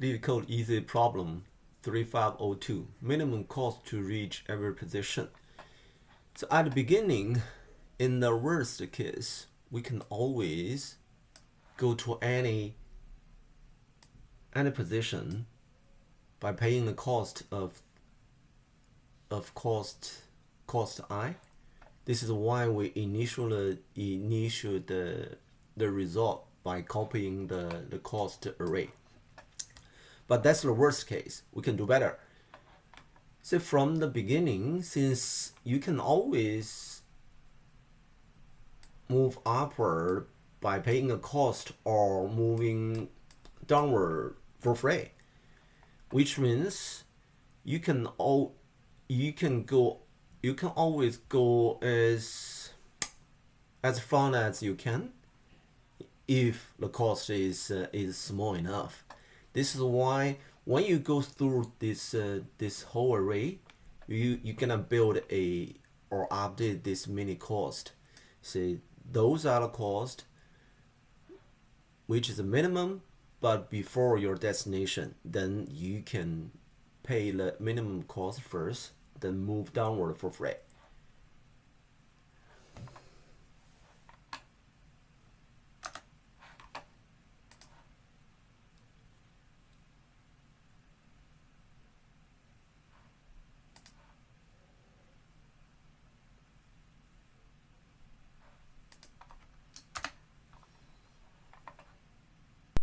Leetcode easy problem 3502. Minimum cost to reach every position. So at the beginning, in the worst case, we can always go to any position by paying the cost of cost I. This is why we initiate the result by copying the cost array. But that's the worst case. We can do better. So from the beginning, since you can always move upward by paying a cost or moving downward for free, which means you can always go as far as you can if the cost is small enough. This is why when you go through this whole array, you're gonna build or update this mini cost. See, those are the cost which is a minimum, but before your destination, then you can pay the minimum cost first, then move downward for free.